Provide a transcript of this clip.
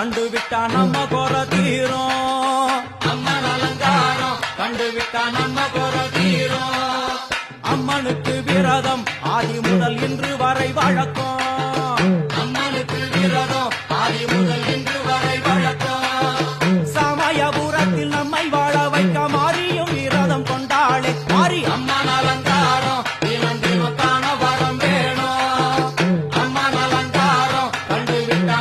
கண்டுவிட்டா நம்ம குற தீரும். அம்மன் அலங்காரம் கண்டுவிட்டா நம்ம குற தீரும். அம்மனுக்கு விரதம் ஆதி முதல் இன்று வரை வழக்கம். அம்மனுக்கு விரதம் ஆதி முதல் இன்று வரை வழக்கம். சமயபுரத்தில் நம்மை வாழ வைக்க மாறியும் விரதம் கொண்டாளே மாறி அம்மன் அலங்காரம் தினம் தினம் காண வரம் வேணும். அம்மன் அலங்காரம் கண்டுவிட்ட